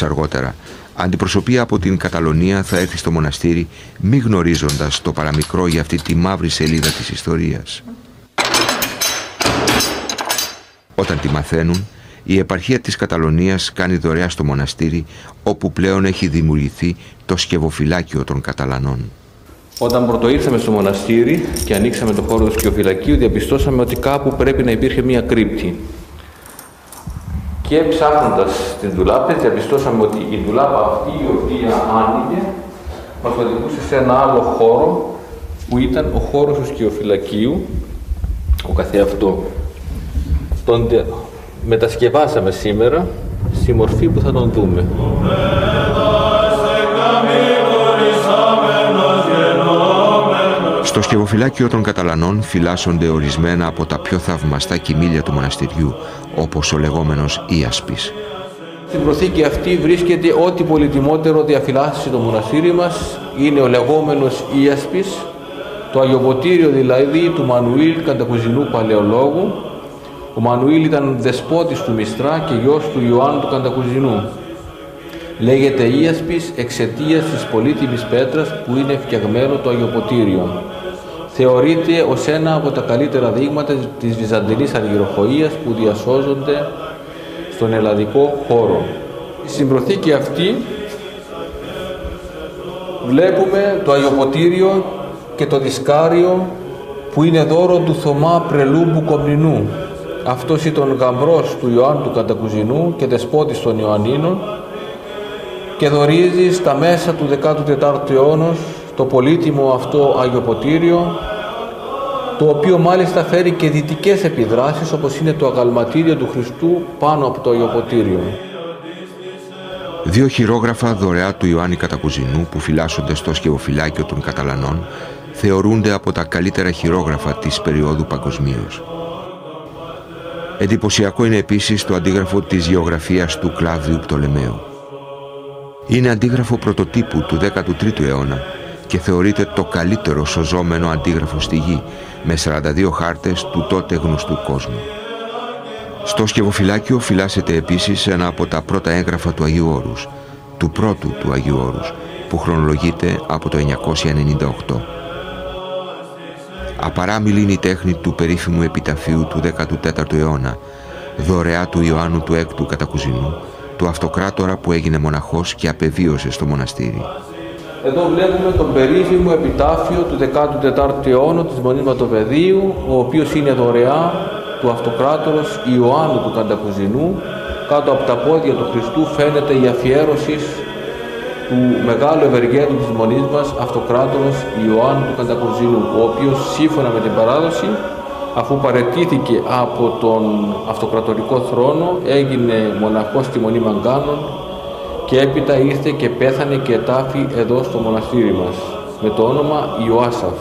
ώρες αργότερα, αντιπροσωπεία από την Καταλωνία θα έρθει στο μοναστήρι, μη γνωρίζοντας το παραμικρό για αυτή τη μαύρη σελίδα της ιστορίας. Όταν τη μαθαίνουν, η επαρχία της Καταλωνίας κάνει δωρεά στο μοναστήρι, όπου πλέον έχει δημιουργηθεί το σκευοφυλάκιο των Καταλανών. Όταν πρωτοήρθαμε στο μοναστήρι και ανοίξαμε το χώρο του σκευοφυλακίου, διαπιστώσαμε ότι κάπου πρέπει να υπήρχε μία κρύπτη. Και ψάχνοντας τις ντουλάπες, διαπιστώσαμε ότι η ντουλάπα αυτή, η οποία άνοιγε, μας οδηγούσε σε ένα άλλο χώρο, που ήταν ο χώρος του σκευοφυλακίου, ο καθεαυτό. Τον μετασκευάσαμε σήμερα στη μορφή που θα τον δούμε. Στο σκευοφυλάκιο των Καταλανών φυλάσσονται ορισμένα από τα πιο θαυμαστά κοιμήλια του μοναστηριού, όπως ο λεγόμενος Ίασπης. Στην προθήκη αυτή βρίσκεται ό,τι πολυτιμότερο διαφυλάσσει το μοναστήρι μας, είναι ο λεγόμενος Ίασπης, το αγιοποτήριο δηλαδή του Μανουήλ Καντακουζινού Παλαιολόγου. Ο Μανουήλ ήταν δεσπότης του Μιστρά και γιος του Ιωάννου του Καντακουζινού. Λέγεται Ίασπης εξαιτίας της πολύτιμης πέτρας που είναι φτιαγμένο το αγιοποτήριο. Θεωρείται ως ένα από τα καλύτερα δείγματα της βυζαντινής αργυροχοΐας που διασώζονται στον ελλαδικό χώρο. Στην προθήκη αυτή βλέπουμε το αγιοποτήριο και το δισκάριο που είναι δώρο του Θωμά Πρελούμπου Κομνηνού. Αυτός ήταν γαμπρός του Ιωάννου του Καντακουζινού και δεσπότης των Ιωαννίνων και δωρίζει στα μέσα του 14ου αιώνα το πολύτιμο αυτό αγιοποτήριο, το οποίο μάλιστα φέρει και δυτικές επιδράσεις, όπως είναι το αγαλματήριο του Χριστού πάνω από το αγιοποτήριο. Δύο χειρόγραφα δωρεά του Ιωάννη Κατακουζινού που φυλάσσονται στο σκευοφυλάκιο των Καταλανών θεωρούνται από τα καλύτερα χειρόγραφα της περίοδου παγκοσμίως. Εντυπωσιακό είναι επίσης το αντίγραφο της γεωγραφίας του Κλάβδιου Πτολεμαίου. Είναι αντίγραφο πρωτοτύπου του 13ου αιώνα και θεωρείται το καλύτερο σωζόμενο αντίγραφο στη γη, με 42 χάρτες του τότε γνωστού κόσμου. Στο σκευοφυλάκιο φυλάσσεται επίσης ένα από τα πρώτα έγγραφα του Αγίου Όρους, του πρώτου του Αγίου Όρους, που χρονολογείται από το 998. Απαράμιλη είναι η τέχνη του περίφημου επιταφείου του 14ου αιώνα, δωρεά του Ιωάννου του 6ου Κατακουζινού, του αυτοκράτορα που έγινε μοναχός και απεβίωσε στο μοναστήρι. Εδώ βλέπουμε τον περίφημο επιτάφιο του 14ου αιώνα της Μονής Ματοπεδίου, ο οποίος είναι δωρεά του αυτοκράτορος Ιωάννου του Καντακουζινού. Κάτω από τα πόδια του Χριστού φαίνεται η αφιέρωση του μεγάλου ευεργέτου της Μονής μας, αυτοκράτορος Ιωάννου του Καντακουζινού, ο οποίος σύμφωνα με την παράδοση, αφού παραιτήθηκε από τον αυτοκρατορικό θρόνο, έγινε μοναχός στη Μονή Μαγκάνων και έπειτα ήρθε και πέθανε και ετάφη εδώ στο μοναστήρι μας, με το όνομα Ιωάσαφ.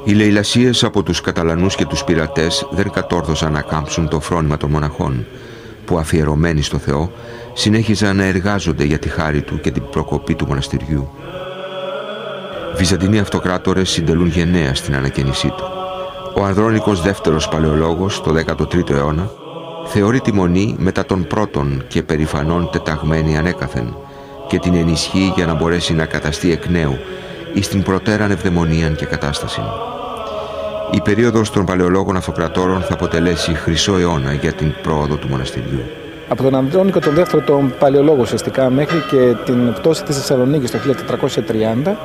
Οι λαιλασίες από τους Καταλανούς και τους πειρατές δεν κατόρθωσαν να κάμψουν το φρόνημα των μοναχών, που αφιερωμένοι στο Θεό συνέχιζαν να εργάζονται για τη χάρη του και την προκοπή του μοναστηριού. Βυζαντινοί αυτοκράτορες συντελούν γενναία στην ανακαίνισή του. Ο Ανδρώνικος δεύτερος Παλαιολόγος, το 13ο αιώνα, θεωρεί τη Μονή μετά των πρώτων και περηφανών τεταγμένη ανέκαθεν και την ενισχύει για να μπορέσει να καταστεί εκ νέου εις την προτέραν ευδαιμονίαν και κατάσταση. Η περίοδος των Παλαιολόγων Αυτοκρατόρων θα αποτελέσει χρυσό αιώνα για την πρόοδο του μοναστηριού. Από τον Ανδρώνικο τον δεύτερο τον Παλαιολόγο ουσιαστικά μέχρι και την πτώση της Θεσσαλονίκης το 1430,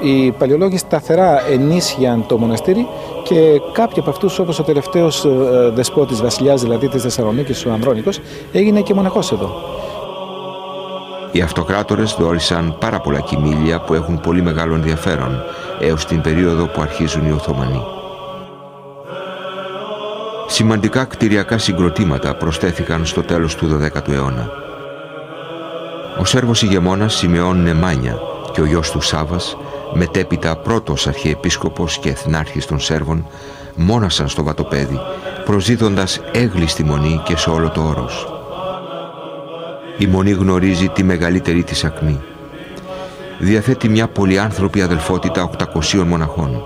οι Παλαιολόγοι σταθερά ενίσχυαν το μοναστήρι και κάποιοι από αυτούς, όπως ο τελευταίος δεσπότης βασιλιάς δηλαδή της Θεσσαλονίκης, ο Ανδρώνικος, έγινε και μοναχός εδώ. Οι αυτοκράτορες δόρισαν πάρα πολλά κοιμήλια που έχουν πολύ μεγάλο ενδιαφέρον έως την περίοδο που αρχίζουν οι Οθωμανοί. Σημαντικά κτηριακά συγκροτήματα προσθέθηκαν στο τέλος του 12ου αιώνα. Ο Σέρβος ηγεμόνας Σιμεών Νεμάνια και ο γιος του Σάβας, μετέπειτα πρώτος αρχιεπίσκοπος και εθνάρχης των Σέρβων, μόνασαν στο Βατοπέδι, προσδίδοντας έγλιστη μονή και σε όλο το όρος. Η μονή γνωρίζει τη μεγαλύτερη της ακμή. Διαθέτει μια πολυάνθρωπη αδελφότητα 800 μοναχών.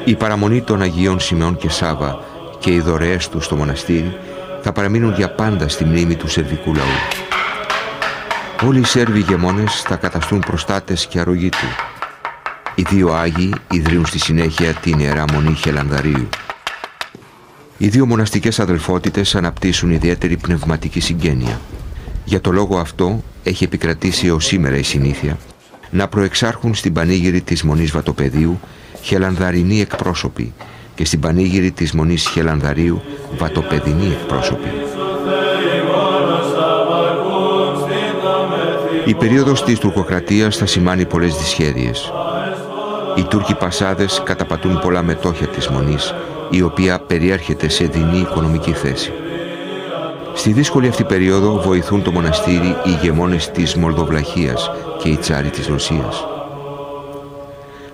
Η παραμονή των Αγίων Σιμεών και Σάβα και οι δωρεές του στο μοναστήρι θα παραμείνουν για πάντα στη μνήμη του σερβικού λαού. Όλοι οι Σέρβοι ηγεμόνες θα καταστούν προστάτες και αρρωγοί του. Οι δύο Άγιοι ιδρύουν στη συνέχεια την Ιερά Μονή Χελανδαρίου. Οι δύο μοναστικές αδελφότητες αναπτύσσουν ιδιαίτερη πνευματική συγγένεια. Για το λόγο αυτό έχει επικρατήσει έως σήμερα η συνήθεια να προεξάρχουν στην πανήγυρη της Μονής Βατοπεδίου χελανδαρινοί εκπρόσωποι και στην πανήγυρη της Μονής Χελανδαρίου βατοπεδινοί εκπρόσωποι. Η περίοδος της τουρκοκρατίας θα σημάνει πολλές δυσχέρειες. Οι Τούρκοι Πασάδες καταπατούν πολλά μετόχια της Μονής, η οποία περιέρχεται σε δεινή οικονομική θέση. Στη δύσκολη αυτή περίοδο βοηθούν το μοναστήρι οι ηγεμόνες της Μολδοβλαχίας και οι τσάροι της Ρωσίας.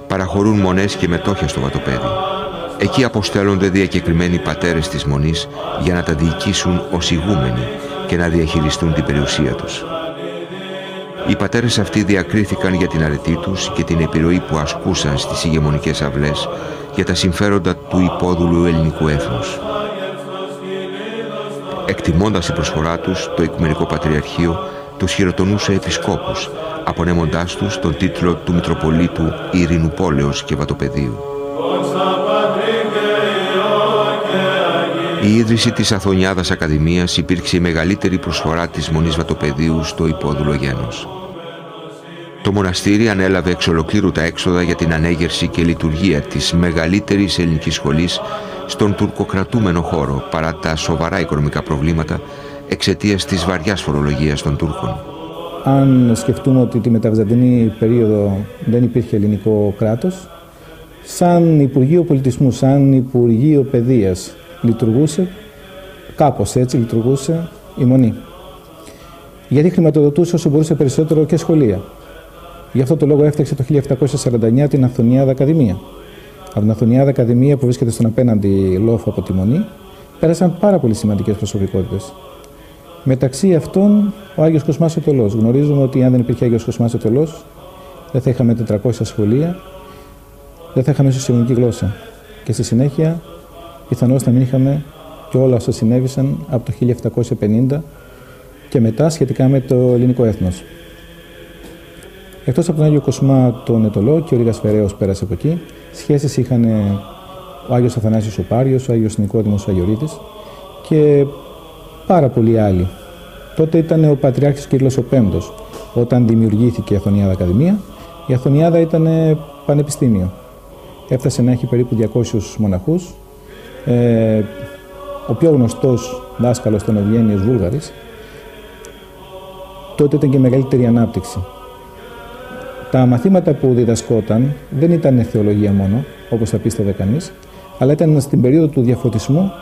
Παραχωρούν μονές και μετόχια στο Βατοπέδι. Εκεί αποστέλλονται διακεκριμένοι πατέρες της Μονής για να τα διοικήσουν ως ηγούμενοι και να διαχειριστούν την περιουσία τους. Οι πατέρες αυτοί διακρίθηκαν για την αρετή τους και την επιρροή που ασκούσαν στις ηγεμονικές αυλές για τα συμφέροντα του υπόδουλου ελληνικού έθνους. Εκτιμώντας η προσφορά τους, το Οικουμενικό Πατριαρχείο τους χειροτονούσε επισκόπους, απονέμοντάς τους τον τίτλο του Μητροπολίτου Ειρηνουπόλεως και Βατοπεδίου. Η ίδρυση της Αθωνιάδας Ακαδημίας υπήρξε η μεγαλύτερη προσφορά της Μονής Βατοπεδίου στο υπόδουλο γένος. Το μοναστήρι ανέλαβε εξ ολοκλήρου τα έξοδα για την ανέγερση και λειτουργία της μεγαλύτερης ελληνικής σχολής στον τουρκοκρατούμενο χώρο, παρά τα σοβαρά οικονομικά προβλήματα εξαιτίας της βαριάς φορολογίας των Τούρκων. Αν σκεφτούμε ότι τη μεταβυζαντινή περίοδο δεν υπήρχε ελληνικό κράτος, σαν Υπουργείο Πολιτισμού, σαν Υπουργείο Παιδείας λειτουργούσε, κάπως έτσι λειτουργούσε η Μονή. Γιατί χρηματοδοτούσε όσο μπορούσε περισσότερο και σχολεία. Γι' αυτό το λόγο έφτιαξε το 1749 την Αθωνιάδα Ακαδημία. Από την Αθωνιάδα Ακαδημία που βρίσκεται στον απέναντι λόφο από τη Μονή, πέρασαν πάρα πολύ σημαντικές προσωπικότητες. Μεταξύ αυτών ο Άγιος Κοσμάς ο Τελός. Γνωρίζουμε ότι αν δεν υπήρχε Άγιος Κοσμάς ο Τελός, δεν θα είχαμε 400 σχολεία, δεν θα είχαμε ίσως ελληνική γλώσσα. Και στη συνέχεια, πιθανώς να μην είχαμε και όλα όσα συνέβησαν από το 1750 και μετά σχετικά με το ελληνικό έθνος. Εκτός από τον Άγιο Κοσμά τον Ετωλό και ο Ρήγας Φεραίος πέρασε από εκεί, σχέσεις είχαν ο Άγιος Αθανάσιος ο Πάριος, ο Άγιος Νικόδημος ο Αγιορείτης και πάρα πολλοί άλλοι. Τότε ήταν ο Πατριάρχης Κύριλλος ο Πέμπτος. Όταν δημιουργήθηκε η Αθωνιάδα Ακαδημία, η Αθωνιάδα ήταν πανεπιστήμιο. Έφτασε να έχει περίπου 200 μοναχούς. Ο πιο γνωστός δάσκαλος ήταν ο Ευγένιος Βούλγαρης. Τότε ήταν και μεγαλύτερη ανάπτυξη. Τα μαθήματα που διδασκόταν δεν ήταν θεολογία μόνο, όπως θα πίστευε κανείς, αλλά ήταν στην περίοδο του διαφωτισμού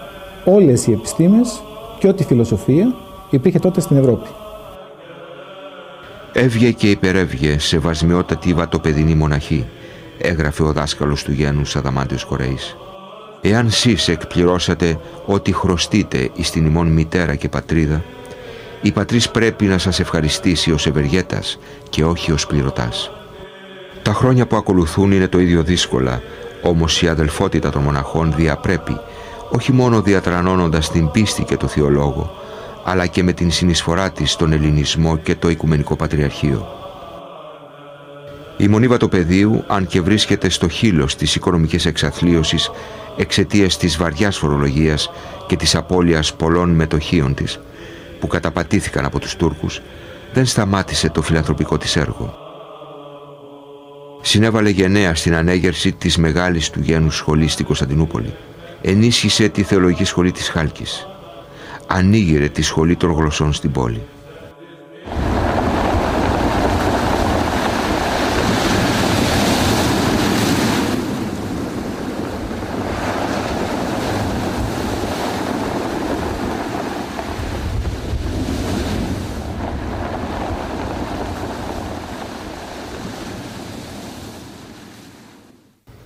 όλες οι επιστήμες και ό,τι φιλοσοφία υπήρχε τότε στην Ευρώπη. «Έβγε και υπερέβγε σεβασμιότατη βατοπεδινή μοναχή», έγραφε ο δάσκαλος του γένους Αδαμάντιος Κορέης. «Εάν σεις εκπληρώσατε ό,τι χρωστείτε εις την ημών μητέρα και πατρίδα, η πατρίς πρέπει να σας ευχαριστήσει ως ευεργέτας και όχι ως πληρωτάς. Τα χρόνια που ακολουθούν είναι το ίδιο δύσκολα, όμως η αδελφότητα των μοναχών διαπρέπει, όχι μόνο διατρανώνοντας την πίστη και το θεολόγο, αλλά και με την συνεισφορά της στον ελληνισμό και το Οικουμενικό Πατριαρχείο. Η Μονή Βατοπεδίου, αν και βρίσκεται στο χείλος της οικονομικής εξαθλίωσης εξαιτίας της βαριάς φορολογίας και της απώλειας πολλών μετοχίων της, που καταπατήθηκαν από τους Τούρκους, δεν σταμάτησε το φιλανθρωπικό της έργο. Συνέβαλε γενναία στην ανέγερση της μεγάλης του γένους σχολής στην Κωνσταντινούπολη. Ενίσχυσε τη θεολογική σχολή της Χάλκης. Ανοίγειρε τη σχολή των γλωσσών στην πόλη.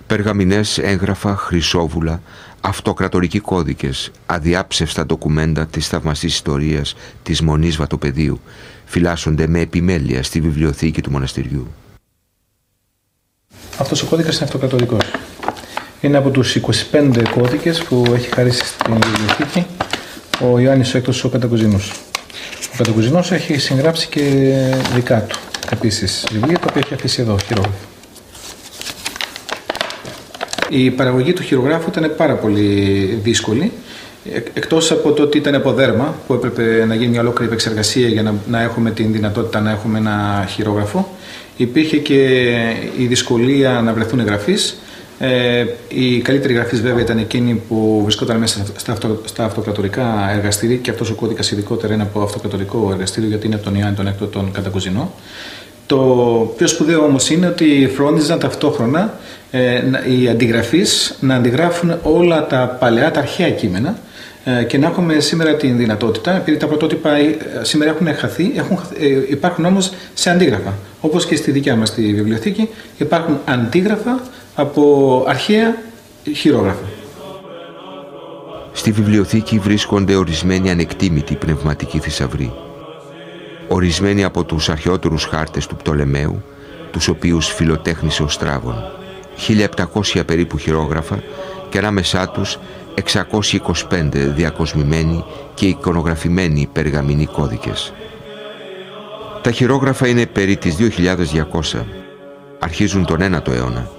Περγαμηνές, έγγραφα, χρυσόβουλα, αυτοκρατορικοί κώδικες, αδιάψευστα ντοκουμέντα της θαυμαστής ιστορίας της Μονής Βατοπεδίου φυλάσσονται με επιμέλεια στη βιβλιοθήκη του μοναστηριού. Αυτός ο κώδικας είναι αυτοκρατορικός. Είναι από τους 25 κώδικες που έχει χαρίσει στην βιβλιοθήκη ο Ιωάννης Έκτος ο Καντακουζινός. Ο Καντακουζινός έχει συγγράψει και δικά του επίσης βιβλία, τα οποία έχει αφήσει εδώ, χειρόγραφο. Η παραγωγή του χειρογράφου ήταν πάρα πολύ δύσκολη. Εκτός από το ότι ήταν από δέρμα, που έπρεπε να γίνει μια ολόκληρη επεξεργασία για να έχουμε την δυνατότητα να έχουμε ένα χειρόγραφο, υπήρχε και η δυσκολία να βρεθούν γραφείς. Οι καλύτεροι γραφείς βέβαια ήταν εκείνοι που βρισκόταν μέσα στα αυτοκρατορικά εργαστήρια, και αυτός ο κώδικας ειδικότερα είναι από αυτοκρατορικό εργαστήριο, γιατί είναι από τον Ιωάννη τον Έκτο τον Καντακουζινό. Το πιο σπουδαίο όμως είναι ότι φρόντιζαν ταυτόχρονα οι αντιγραφείς να αντιγράφουν όλα τα παλαιά, τα αρχαία κείμενα, και να έχουμε σήμερα την δυνατότητα, επειδή τα πρωτότυπα σήμερα έχουν χαθεί, υπάρχουν όμως σε αντίγραφα. Όπως και στη δικιά μας τη βιβλιοθήκη υπάρχουν αντίγραφα από αρχαία χειρόγραφα. Στη βιβλιοθήκη βρίσκονται ορισμένοι ανεκτήμητοι πνευματικοί θησαυροί. Ορισμένοι από τους αρχαιότερους χάρτες του Πτολεμαίου, τους οποίους φιλοτέχνησε ο Στράβων, 1700 περίπου χειρόγραφα και ανάμεσά τους 625 διακοσμημένοι και εικονογραφημένοι περγαμηνοί κώδικες. Τα χειρόγραφα είναι περί τις 2200, αρχίζουν τον 9ο αιώνα.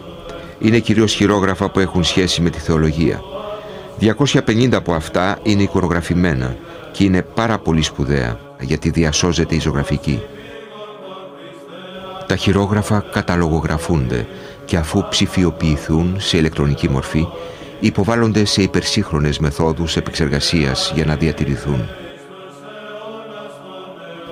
Είναι κυρίως χειρόγραφα που έχουν σχέση με τη θεολογία. 250 από αυτά είναι εικονογραφημένα και είναι πάρα πολύ σπουδαία, γιατί διασώζεται η ζωγραφική. Τα χειρόγραφα καταλογογραφούνται και αφού ψηφιοποιηθούν σε ηλεκτρονική μορφή, υποβάλλονται σε υπερσύγχρονες μεθόδους επεξεργασίας για να διατηρηθούν.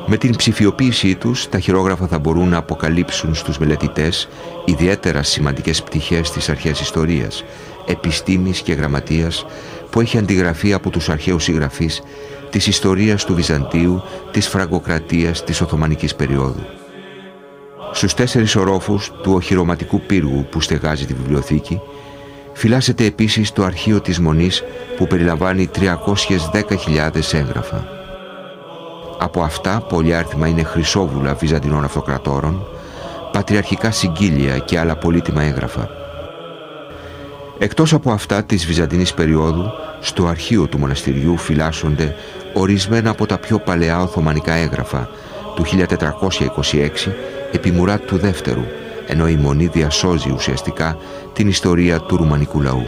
Με την ψηφιοποίησή τους, τα χειρόγραφα θα μπορούν να αποκαλύψουν στους μελετητές ιδιαίτερα σημαντικές πτυχές της αρχαίας ιστορίας, επιστήμης και γραμματείας που έχει αντιγραφεί από τους αρχαίους συγγραφείς της ιστορίας του Βυζαντίου, της Φραγκοκρατίας, της Οθωμανικής περίοδου. Στους 4 ορόφους του οχυρωματικού πύργου που στεγάζει τη βιβλιοθήκη φυλάσσεται επίσης το αρχείο της Μονής, που περιλαμβάνει 310.000 έγγραφα. Από αυτά πολυάριθμα είναι χρυσόβουλα βυζαντινών αυτοκρατόρων, πατριαρχικά συγκύλια και άλλα πολύτιμα έγγραφα. Εκτός από αυτά της βυζαντινής περίοδου, στο αρχείο του μοναστηριού φυλάσσονται ορισμένα από τα πιο παλαιά οθωμανικά έγγραφα του 1426 επί Μουράτ του Δεύτερου, ενώ η Μονή διασώζει ουσιαστικά την ιστορία του ρουμανικού λαού.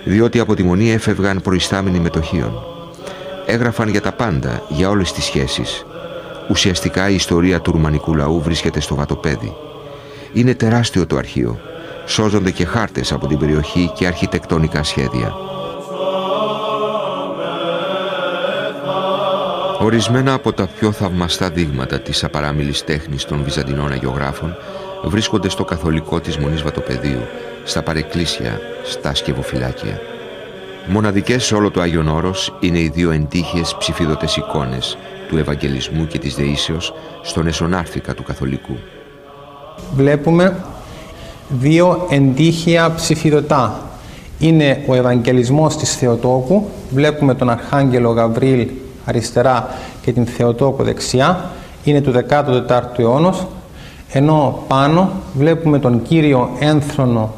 Διότι από τη Μονή έφευγαν προϊστάμενοι μετοχίων. Έγραφαν για τα πάντα, για όλες τις σχέσεις. Ουσιαστικά η ιστορία του ρουμανικού λαού βρίσκεται στο βατοπέδι. Είναι τεράστιο το αρχείο. Σώζονται και χάρτες από την περιοχή και αρχιτεκτονικά σχέδια. Ορισμένα από τα πιο θαυμαστά δείγματα της απαράμιλης τέχνης των βυζαντινών αγιογράφων βρίσκονται στο καθολικό της Μονής Βατοπεδίου, στα παρεκκλήσια, στα σκευοφυλάκια. Μοναδικές σε όλο το Άγιον Όρος είναι οι 2 εντύχιες ψηφίδωτες εικόνες του Ευαγγελισμού και της Δεήσεως στον εσωνάρθηκα του καθολικού. Βλέπουμε 2 εντύχια ψηφιδωτά. Είναι ο Ευαγγελισμός της Θεοτόκου, βλέπουμε τον Αρχάγγελο Γαβρίλ αριστερά και την Θεοτόκο δεξιά, είναι του 14ου αιώνος, ενώ πάνω βλέπουμε τον Κύριο ένθρονο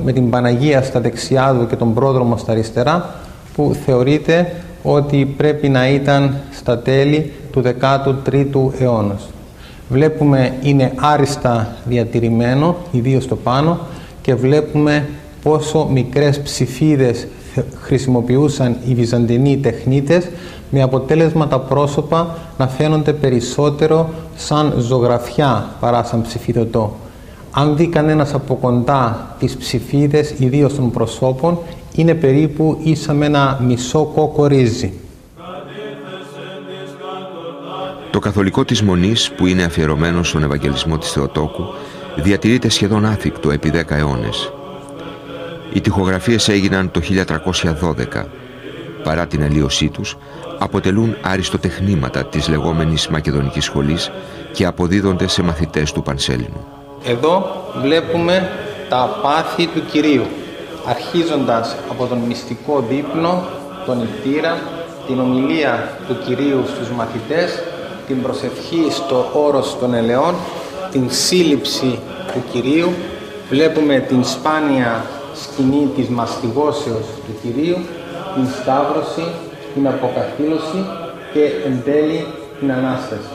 με την Παναγία στα δεξιά του και τον πρόδρομο στα αριστερά, που θεωρείται ότι πρέπει να ήταν στα τέλη του 13ου αιώνος. Βλέπουμε είναι άριστα διατηρημένο, ιδίως το πάνω, και βλέπουμε πόσο μικρές ψηφίδες χρησιμοποιούσαν οι Βυζαντινοί τεχνίτες, με αποτέλεσμα τα πρόσωπα να φαίνονται περισσότερο σαν ζωγραφιά παρά σαν ψηφιδωτό. Αν δει κανένας από κοντά τις ψηφίδες, ιδίως των προσώπων, είναι περίπου ίσα με ένα μισό κόκο ρύζι. Το καθολικό της Μονής, που είναι αφιερωμένο στον Ευαγγελισμό της Θεοτόκου, διατηρείται σχεδόν άθικτο επί 10 αιώνες. Οι τοιχογραφίες έγιναν το 1312. Παρά την αλλίωσή τους, αποτελούν αριστοτεχνήματα της λεγόμενης Μακεδονικής Σχολής και αποδίδονται σε μαθητές του Πανσέλινου. Εδώ βλέπουμε τα πάθη του Κυρίου, αρχίζοντας από τον μυστικό δείπνο, τον νηπτήρα, την ομιλία του Κυρίου στους μαθητές, την προσευχή στο όρος των ελαιών, την σύλληψη του Κυρίου, βλέπουμε την σπάνια σκηνή της μαστιγώσεως του Κυρίου, την σταύρωση, την αποκαθήλωση και εν τέλει την Ανάσταση.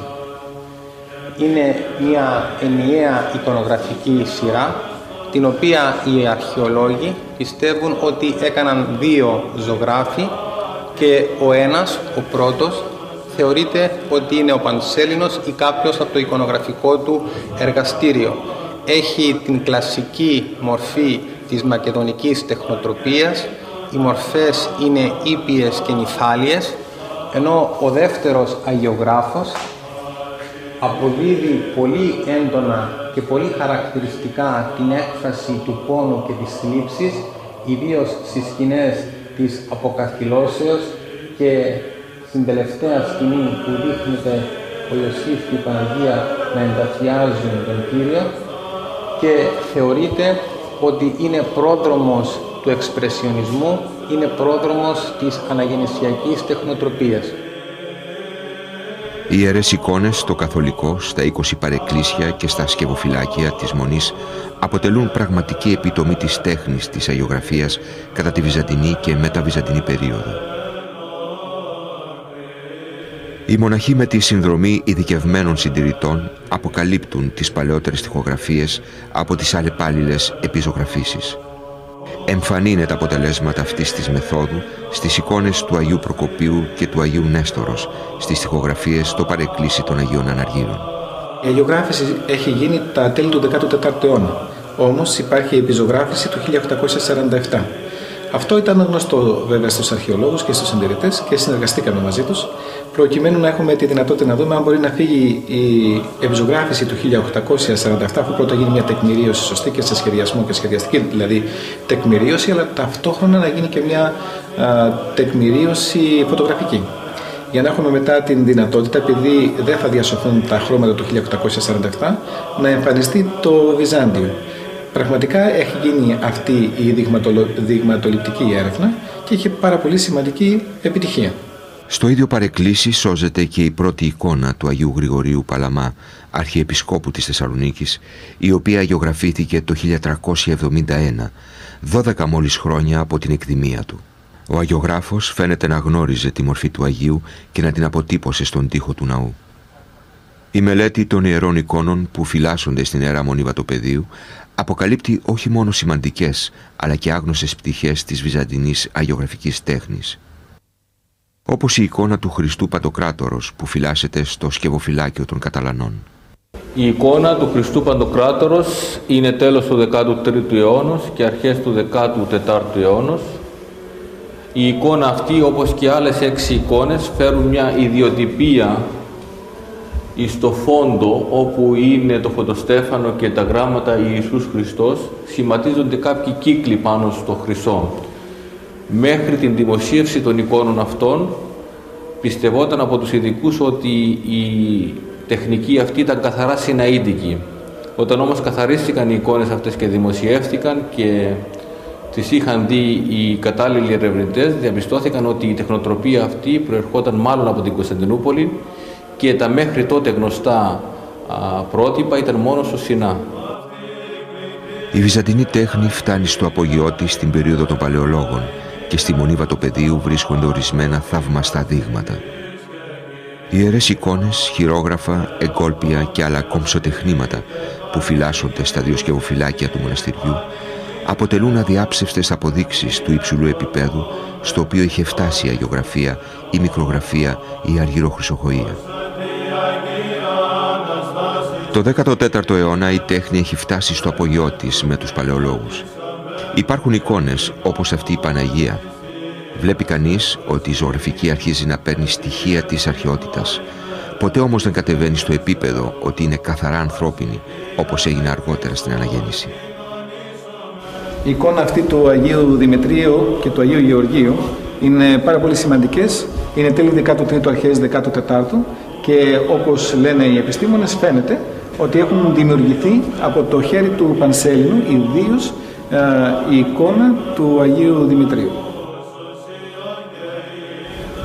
Είναι μια ενιαία εικονογραφική σειρά, την οποία οι αρχαιολόγοι πιστεύουν ότι έκαναν δύο ζωγράφοι και ο ένας, ο πρώτος, θεωρείται ότι είναι ο Πανσέλινος ή κάποιος από το εικονογραφικό του εργαστήριο. Έχει την κλασική μορφή της μακεδονικής τεχνοτροπίας, οι μορφές είναι ήπιες και νυφάλιες, ενώ ο δεύτερος αγιογράφος αποδίδει πολύ έντονα και πολύ χαρακτηριστικά την έκφραση του πόνου και της θλίψης, ιδίως στις σκηνές της αποκαθηλώσεως και στην τελευταία σκηνή που δείχνεται ο Ιωσήφ και η Παναγία να ενταφιάζουν τον Κύριο, και θεωρείται ότι είναι πρόδρομος του εξπρεσιονισμού, είναι πρόδρομος της αναγεννησιακής τεχνοτροπίας. Οι ιερές εικόνες στο καθολικό, στα 20 παρεκκλήσια και στα σκευοφυλάκια της Μονής αποτελούν πραγματική επιτομή της τέχνης της αγιογραφίας κατά τη Βυζαντινή και μεταβυζαντινή περίοδο. Οι μοναχοί με τη συνδρομή ειδικευμένων συντηρητών αποκαλύπτουν τις παλαιότερες τοιχογραφίες από τις αλλεπάλληλες επιζωγραφήσεις. Εμφανή είναι τα αποτελέσματα αυτής της μεθόδου στις εικόνες του Αγίου Προκοπίου και του Αγίου Νέστορος, στις τοιχογραφίες στο παρεκκλήσι των Αγίων Αναργύρων. Η αγιογράφηση έχει γίνει τα τέλη του 14ου αιώνα, όμως υπάρχει η επιζωγράφηση του 1847. Αυτό ήταν γνωστό βέβαια στους αρχαιολόγους και στους συντηρητές και συνεργαστήκαμε μαζί τους, προκειμένου να έχουμε τη δυνατότητα να δούμε αν μπορεί να φύγει η επιζωγράφηση του 1847, αφού πρώτα γίνει μια τεκμηρίωση σωστή και σε σχεδιασμό και σχεδιαστική δηλαδή τεκμηρίωση, αλλά ταυτόχρονα να γίνει και μια τεκμηρίωση φωτογραφική. Για να έχουμε μετά την δυνατότητα, επειδή δεν θα διασωθούν τα χρώματα του 1847, να εμφανιστεί το Βυζάντιο. Πραγματικά έχει γίνει αυτή η δειγματοληπτική έρευνα και είχε πάρα πολύ σημαντική επιτυχία. Στο ίδιο παρεκκλήσι σώζεται και η πρώτη εικόνα του Αγίου Γρηγορίου Παλαμά, αρχιεπισκόπου της Θεσσαλονίκης, η οποία αγιογραφήθηκε το 1371, 12 μόλις χρόνια από την εκδημία του. Ο αγιογράφος φαίνεται να γνώριζε τη μορφή του Αγίου και να την αποτύπωσε στον τοίχο του ναού. Η μελέτη των ιερών εικόνων που φυλάσσονται στην Ιερά Μονή Βατοπεδίου αποκαλύπτει όχι μόνο σημαντικές, αλλά και άγνωστες πτυχές της βυζαντινής αγιογραφικής τέχνης. Όπως η εικόνα του Χριστού Παντοκράτορος που φυλάσσεται στο σκευοφυλάκιο των Καταλανών. Η εικόνα του Χριστού Παντοκράτορος είναι τέλος του 13ου αιώνα και αρχές του 14ου αιώνα. Η εικόνα αυτή, όπως και άλλες 6 εικόνες, φέρουν μια ιδιοτυπία στο φόντο, όπου είναι το φωτοστέφανο και τα γράμματα Ιησούς Χριστός, σχηματίζονται κάποιοι κύκλοι πάνω στο χρυσό. Μέχρι την δημοσίευση των εικόνων αυτών πιστευόταν από τους ειδικούς ότι η τεχνική αυτή ήταν καθαρά συναΐντικη. Όταν όμως καθαρίστηκαν οι εικόνες αυτές και δημοσιεύτηκαν και τις είχαν δει οι κατάλληλοι ερευνητές, διαπιστώθηκαν ότι η τεχνοτροπία αυτή προερχόταν μάλλον από την Κωνσταντινούπολη και τα μέχρι τότε γνωστά πρότυπα ήταν μόνο στο Σινά. Η βυζαντινή τέχνη φτάνει στο απογειό της στην περίοδο των Παλαιολόγων και στη Μονή Βατοπεδίου βρίσκονται ορισμένα θαυμαστά δείγματα. Οι ιερές εικόνες, χειρόγραφα, εγκόλπια και άλλα κομψοτεχνήματα που φυλάσσονται στα δύο σκευοφυλάκια του μοναστηριού αποτελούν αδιάψευστες αποδείξεις του υψηλού επίπεδου στο οποίο είχε φτάσει η αγιογραφία, η μικρογραφία ή η αργυροχρυσοχοΐα. Το 14ο αιώνα η τέχνη έχει φτάσει στο απογειό της με τους παλαιολόγους. Υπάρχουν εικόνες όπως αυτή η Παναγία. Βλέπει κανείς ότι η ζωγραφική αρχίζει να παίρνει στοιχεία της αρχαιότητας. Ποτέ όμως δεν κατεβαίνει στο επίπεδο ότι είναι καθαρά ανθρώπινη, όπως έγινε αργότερα στην Αναγέννηση. Η εικόνα αυτή του Αγίου Δημητρίου και του Αγίου Γεωργίου είναι πάρα πολύ σημαντικές. Είναι τέλη 13ου, αρχές 14ου και όπως λένε οι επιστήμονες φαίνεται ότι έχουν δημιουργηθεί από το χέρι του Πανσέλινου, ιδίως η εικόνα του Αγίου Δημητρίου.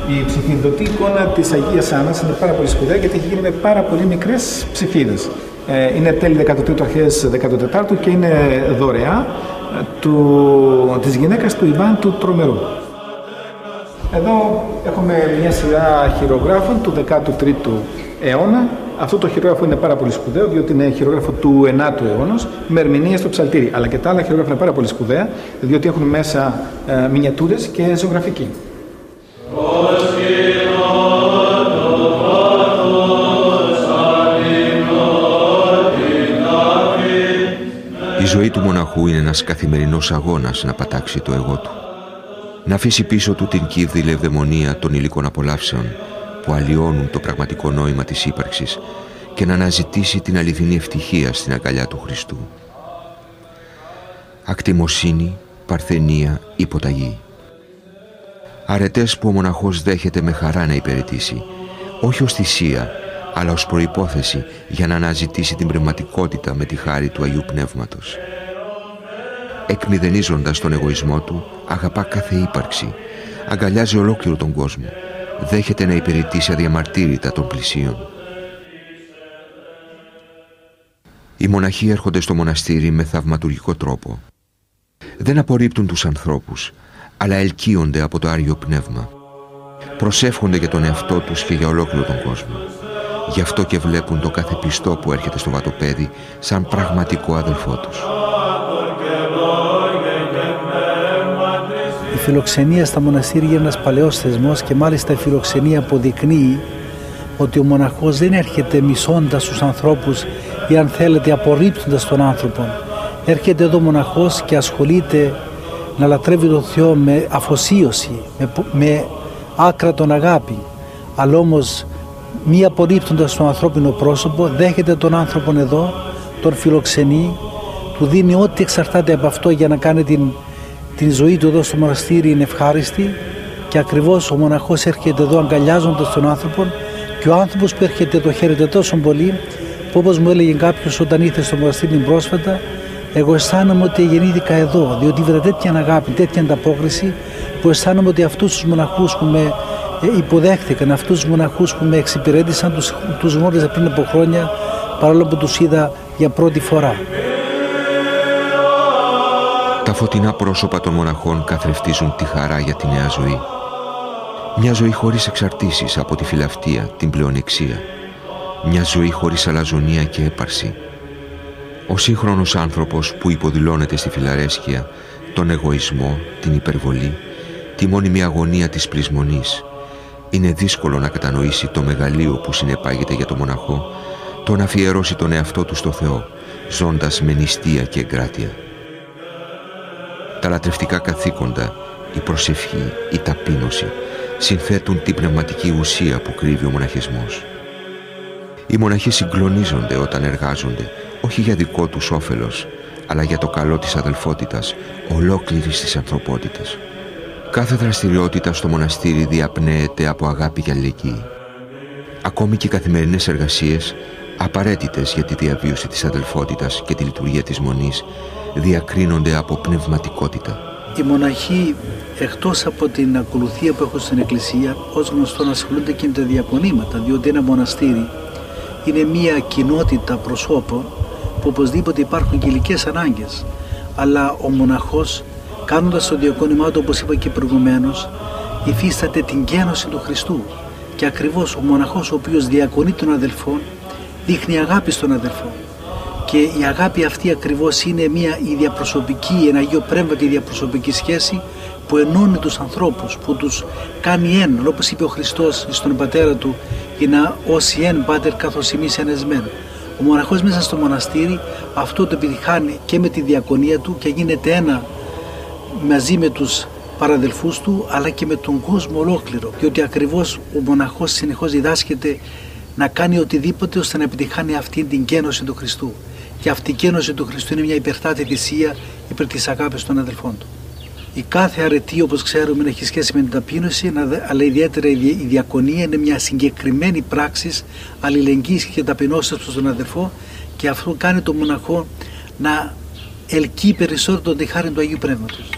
Η ψηφιδωτή εικόνα της Αγίας Άννας είναι πάρα πολύ σπουδαία γιατί έχει γίνει με πάρα πολύ μικρές ψηφίδες. Είναι τέλη 13ου, αρχές 14ου και είναι δωρεά της γυναίκας του Ιβάν του Τρομερού. Εδώ έχουμε μια σειρά χειρογράφων του 13ου αιώνα. Αυτό το χειρόγραφο είναι πάρα πολύ σπουδαίο, διότι είναι χειρόγραφο του 9ου αιώνα, με ερμηνεία στο ψαλτήρι. Αλλά και τα άλλα χειρόγραφα είναι πάρα πολύ σπουδαία, διότι έχουν μέσα μινιατούρες και ζωγραφική. Η ζωή του μοναχού είναι ένας καθημερινός αγώνας να πατάξει το εγώ του. Να αφήσει πίσω του την κύβδηλη ευδαιμονία των υλικών απολαύσεων που αλλοιώνουν το πραγματικό νόημα της ύπαρξης και να αναζητήσει την αληθινή ευτυχία στην αγκαλιά του Χριστού. Ακτιμοσύνη, παρθενία, υποταγή. Αρετές που ο μοναχός δέχεται με χαρά να υπηρετήσει, όχι ως θυσία, αλλά ως προϋπόθεση για να αναζητήσει την πνευματικότητα με τη χάρη του Αγίου Πνεύματος. Εκμηδενίζοντας τον εγωισμό του, αγαπά κάθε ύπαρξη, αγκαλιάζει ολόκληρο τον κόσμο, δέχεται να υπηρετήσει αδιαμαρτύρητα των πλησίων. Οι μοναχοί έρχονται στο μοναστήρι με θαυματουργικό τρόπο. Δεν απορρίπτουν τους ανθρώπους, αλλά ελκύονται από το Άγιο Πνεύμα. Προσεύχονται για τον εαυτό τους και για ολόκληρο τον κόσμο. Γι' αυτό και βλέπουν το κάθε πιστό που έρχεται στο βατοπέδι σαν πραγματικό αδελφό τους. Η φιλοξενία στα μοναστήρια είναι ένας παλαιός θεσμός και μάλιστα η φιλοξενία αποδεικνύει ότι ο μοναχός δεν έρχεται μισώντας τους ανθρώπους ή αν θέλετε απορρίπτοντας τον άνθρωπο. Έρχεται εδώ μοναχός και ασχολείται να λατρεύει τον Θεό με αφοσίωση, με άκρατον αγάπη, αλλά όμως μη απορρίπτοντας το ανθρώπινο πρόσωπο, δέχεται τον άνθρωπον εδώ, τον φιλοξενεί, του δίνει ό,τι εξαρτάται από αυτό για να κάνει την ζωή του εδώ στο μοναστήρι είναι ευχάριστη, και ακριβώς ο μοναχός έρχεται εδώ αγκαλιάζοντας τον άνθρωπο, και ο άνθρωπος που έρχεται εδώ χαίρεται τόσο πολύ που, όπως μου έλεγε κάποιος όταν ήρθε στο μοναστήρι πρόσφατα, εγώ αισθάνομαι ότι γεννήθηκα εδώ, διότι είδα τέτοια αγάπη, τέτοια ανταπόκριση, που αισθάνομαι ότι αυτούς τους μοναχούς που με υποδέχθηκαν, αυτούς τους μοναχούς που με εξυπηρέτησαν, τους γνώριζα πριν από χρόνια, παρόλο που τους είδα για πρώτη φορά. Τα φωτεινά πρόσωπα των μοναχών καθρεφτίζουν τη χαρά για τη νέα ζωή. Μια ζωή χωρίς εξαρτήσεις από τη φιλαυτία, την πλεονεξία. Μια ζωή χωρίς αλαζονία και έπαρση. Ο σύγχρονος άνθρωπος που υποδηλώνεται στη φιλαρέσκεια, τον εγωισμό, την υπερβολή, τη μόνιμη αγωνία της πλεισμονής, είναι δύσκολο να κατανοήσει το μεγαλείο που συνεπάγεται για τον μοναχό, το να αφιερώσει τον εαυτό του στο Θεό, ζώντας με νηστεία και εγκράτεια. Τα λατρευτικά καθήκοντα, η προσευχή, η ταπείνωση, συνθέτουν την πνευματική ουσία που κρύβει ο μοναχισμός. Οι μοναχοί συγκλονίζονται όταν εργάζονται, όχι για δικό τους όφελος, αλλά για το καλό της αδελφότητας, ολόκληρης της ανθρωπότητας. Κάθε δραστηριότητα στο μοναστήρι διαπνέεται από αγάπη για αλληλεγγύη. Ακόμη και οι καθημερινές εργασίες, απαραίτητες για τη διαβίωση της αδελφότητας και τη λειτουργία της μονής, διακρίνονται από πνευματικότητα. Οι μοναχοί, εκτός από την ακολουθία που έχουν στην Εκκλησία, ως γνωστόν ασχολούνται και με τα διακονήματα, διότι ένα μοναστήρι είναι μια κοινότητα προσώπων που οπωσδήποτε υπάρχουν και ηλικές ανάγκες. Αλλά ο μοναχός, κάνοντας το διακόνημά του, όπως είπα και προηγουμένως, υφίσταται την γένωση του Χριστού. Και ακριβώς ο μοναχός ο οποίος διακονεί τον αδελφόν, δείχνει αγάπη στον αδελφό. Και η αγάπη αυτή ακριβώς είναι η διαπροσωπική, ένα Αγίο Πνεύματι διαπροσωπική σχέση που ενώνει τους ανθρώπους, που τους κάνει έναν, όπως είπε ο Χριστός στον πατέρα του, για να όσοι εν πάτερ καθώς εμείς ένας μεν. Ο μοναχός μέσα στο μοναστήρι αυτό το επιτυχάνει και με τη διακονία του και γίνεται ένα μαζί με τους παραδελφούς του, αλλά και με τον κόσμο ολόκληρο, διότι ακριβώς ο μοναχός συνεχώς διδάσκεται να κάνει οτιδήποτε ώστε να επιτυχάνει αυτή την γένωση του Χριστού. Και αυτή η γένωση του Χριστού είναι μια υπερτάτη θυσία υπέρ της αγάπης των αδελφών του. Η κάθε αρετή, όπως ξέρουμε, έχει σχέση με την ταπείνωση, αλλά ιδιαίτερα η διακονία είναι μια συγκεκριμένη πράξη αλληλεγγύης και ταπεινώσεως προς τον αδελφό, και αυτό κάνει τον μοναχό να ελκύει περισσότερο τη χάρη του Αγίου Πνεύματος.